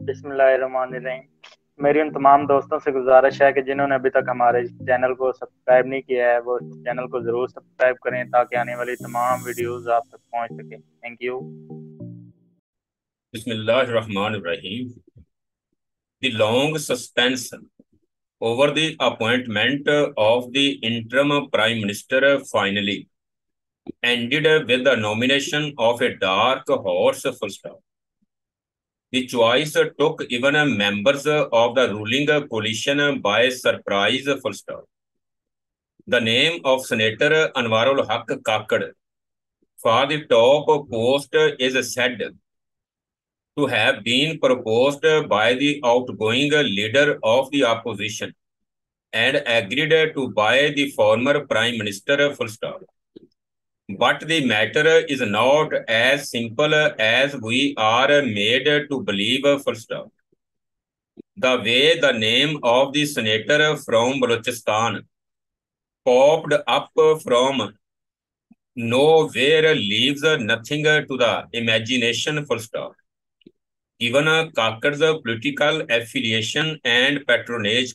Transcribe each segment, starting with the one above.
बिस्मिल्लाहिर्रहमानिर्रहीम। मेरी उन तमाम दोस्तों से गुजारिश है कि जिन्होंने अभी तक हमारे चैनल को सब्सक्राइब नहीं किया है वो चैनल को ज़रूर सब्सक्राइब करें ताकि आने वाली तमाम वीडियोस आप तक पहुंच सके। Thank you. Bismillahirrahmanirrahim. The long suspense over the appointment of the interim prime minister finally ended with the nomination of a dark horse full stop. The choice took even members of the ruling coalition by surprise full stop. The name of Senator Anwarul Haq Kakad for the top post is said to have been proposed by the outgoing leader of the opposition and agreed to by the former Prime Minister full stop. But the matter is not as simple as we are made to believe full stop. The way the name of the senator from Balochistan popped up from nowhere leaves nothing to the imagination full stop. Given Kakad's political affiliation and patronage,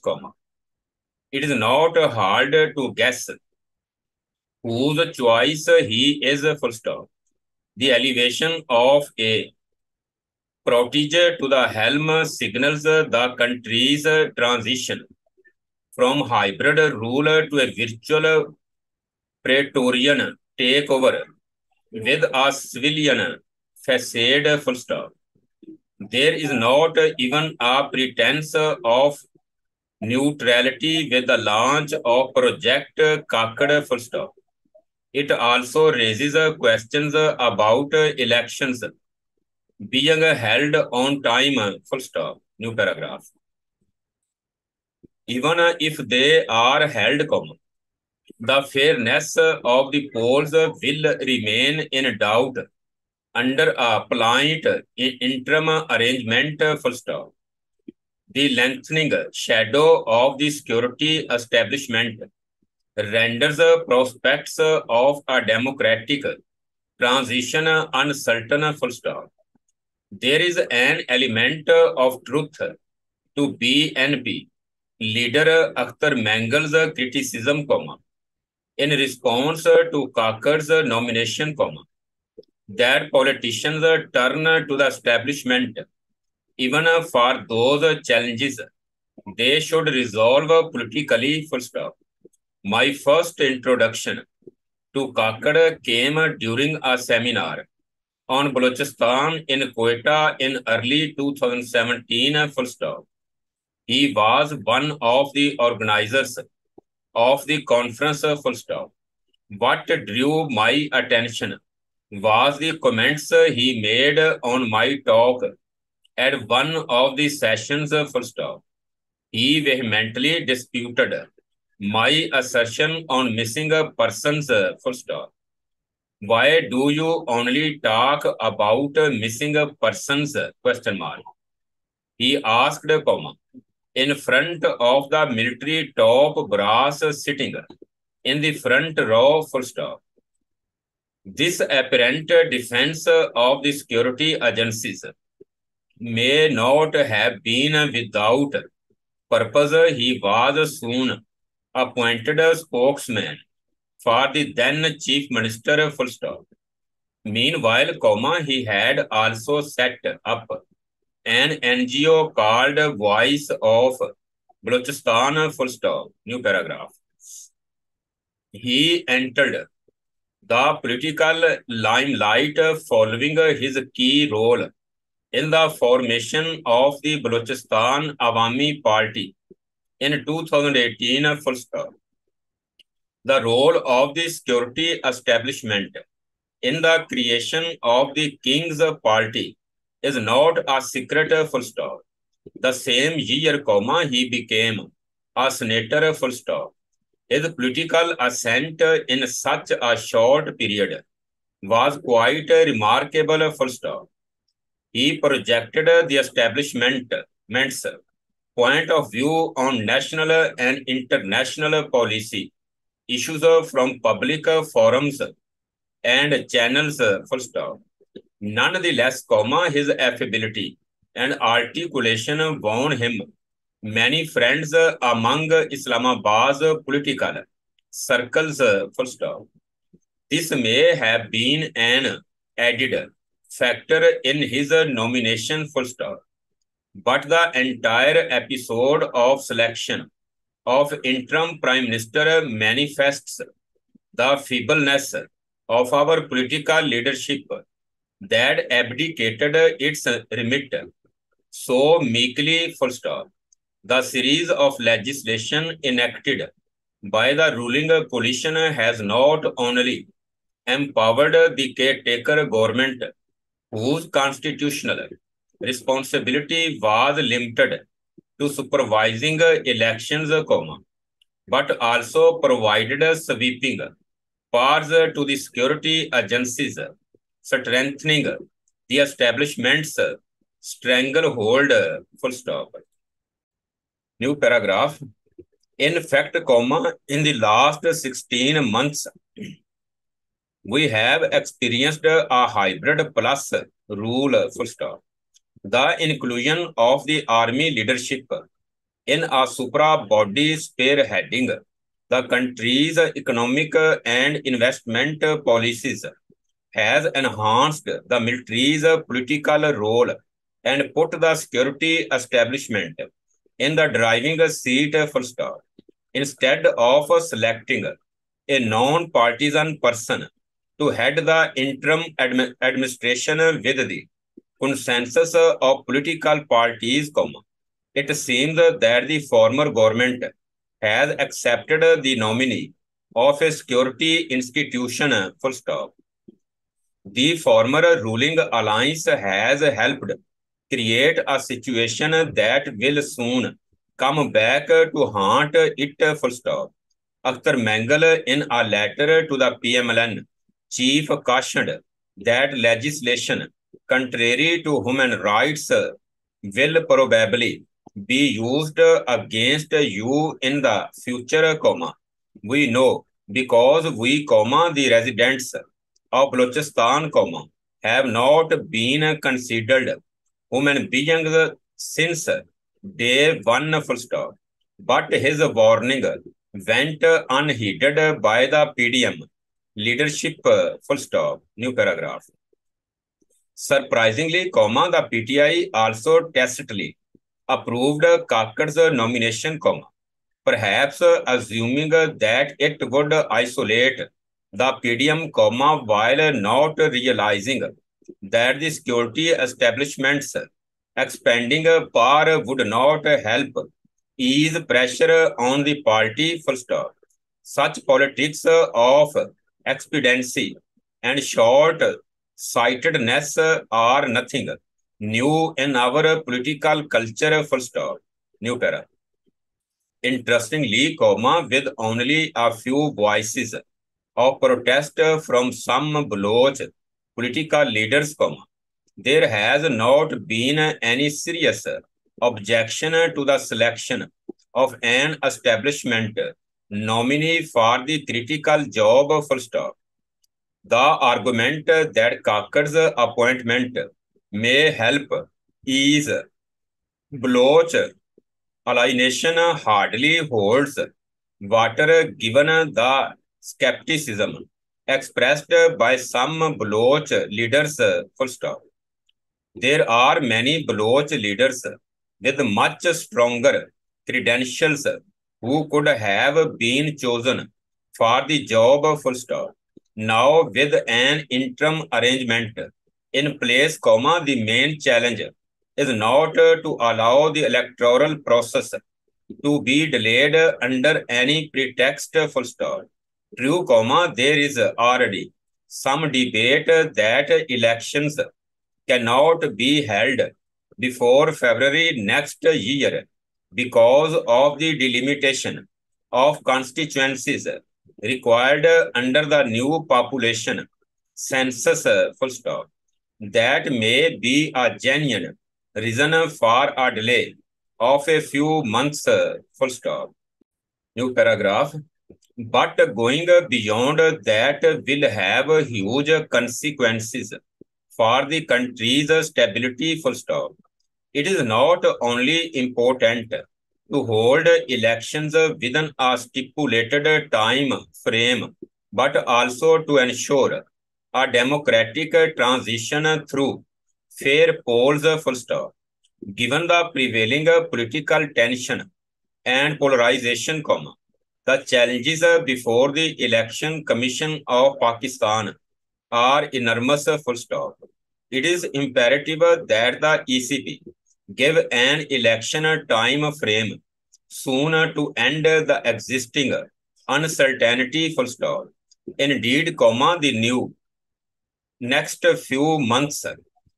it is not hard to guess whose choice he is full stop. The elevation of a protege to the helm signals the country's transition from hybrid rule to a virtual praetorian takeover with a civilian facade full stop. There is not even a pretense of neutrality with the launch of Project Kakad full stop. It also raises questions about elections being held on time full stop. New paragraph. Even if they are held, the fairness of the polls will remain in doubt under a pliant interim arrangement full stop. The lengthening shadow of the security establishment renders prospects of a democratic transition uncertain full stop. There is an element of truth to BNP leader Akhtar Mangal's criticism, in response to Kakad's nomination, that politicians turn to the establishment even for those challenges they should resolve politically full stop. My first introduction to Kakad came during a seminar on Balochistan in Quetta in early 2017 full stop. He was one of the organizers of the conference full stop. What drew my attention was the comments he made on my talk at one of the sessions full stop. He vehemently disputed my assertion on missing persons full stop. Why do you only talk about missing persons? Question mark. He asked, in front of the military top brass sitting in the front row full stop. This apparent defense of the security agencies may not have been without purpose. He was soon appointed spokesman for the then chief minister full stop. Meanwhile, he had also set up an NGO called Voice of Balochistan full stop. New paragraph. He entered the political limelight following his key role in the formation of the Balochistan Awami Party in 2018 full stop. The role of the security establishment in the creation of the King's Party is not a secret full stop. The same year, he became a senator full stop. His political ascent in such a short period was quite remarkable full stop. He projected the establishment's point of view on national and international policy issues from public forums and channels full stop. Nonetheless, his affability and articulation won him many friends among Islamabad's political circles. Full stop. This may have been an added factor in his nomination. Full stop. But the entire episode of selection of interim prime minister manifests the feebleness of our political leadership that abdicated its remit so meekly. Full stop. The series of legislation enacted by the ruling coalition has not only empowered the caretaker government, whose constitutional responsibility was limited to supervising elections, but also provided sweeping powers to the security agencies, strengthening the establishment's stranglehold. Full stop. New paragraph. In fact, in the last 16 months, we have experienced a hybrid plus rule. Full stop. The inclusion of the army leadership in a supra body spearheading the country's economic and investment policies has enhanced the military's political role and put the security establishment in the driving seat. Full stop. Instead of selecting a non-partisan person to head the interim administration with the consensus of political parties, it seems that the former government has accepted the nominee of a security institution. Full stop. The former ruling alliance has helped create a situation that will soon come back to haunt it. Full stop. Akhtar Mangal, in a letter to the PMLN chief, cautioned that legislation contrary to human rights will probably be used against you in the future, we know because we, the residents of Balochistan, have not been considered human beings since day one. Full stop. But his warning went unheeded by the PDM leadership. Full stop. New paragraph. Surprisingly, the PTI also tacitly approved Kakad's nomination, perhaps assuming that it would isolate the PDM, while not realizing that the security establishment's expanding power would not help ease pressure on the party. Full stop. Such politics of expediency and short sightedness are nothing new in our political culture. Full stop. New para. Interestingly, with only a few voices of protest from some Baloch political leaders, there has not been any serious objection to the selection of an establishment nominee for the critical job. Full stop. The argument that Kakad's appointment may help ease Baloch alienation hardly holds water given the skepticism expressed by some Baloch leaders. Full stop. There are many Baloch leaders with much stronger credentials who could have been chosen for the job. Full stop. Now, with an interim arrangement in place, the main challenge is not to allow the electoral process to be delayed under any pretext. Full stop. True, there is already some debate that elections cannot be held before February next year because of the delimitation of constituencies required under the new population census. Full stop. That may be a genuine reason for a delay of a few months. Full stop. New paragraph. But going beyond that will have huge consequences for the country's stability. Full stop. It is not only important to hold elections within a stipulated time frame, but also to ensure a democratic transition through fair polls, full stop. Given the prevailing political tension and polarization, the challenges before the Election Commission of Pakistan are enormous, full stop. It is imperative that the ECP give an election time frame soon to end the existing uncertainty, full stop. Indeed, the new next few months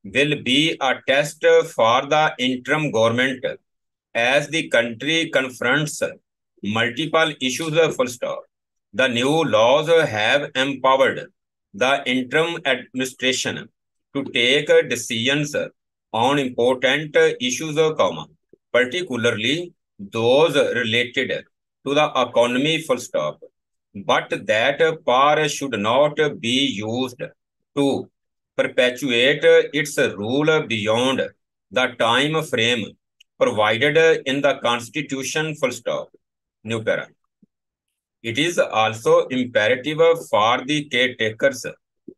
will be a test for the interim government as the country confronts multiple issues, full stop. The new laws have empowered the interim administration to take decisions on important issues, particularly those related to the economy, full stop. But that power should not be used to perpetuate its rule beyond the time frame provided in the Constitution, full stop. New para. It is also imperative for the caretakers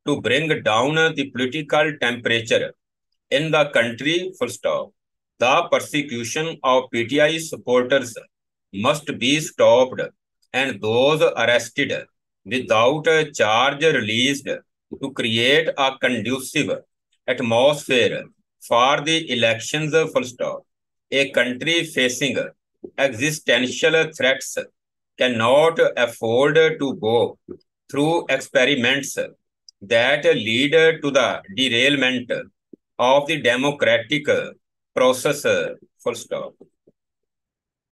to bring down the political temperature in the country, full stop. The persecution of PTI supporters must be stopped and those arrested without a charge released to create a conducive atmosphere for the elections, full stop. A country facing existential threats cannot afford to go through experiments that lead to the derailment of the democratic process, full stop.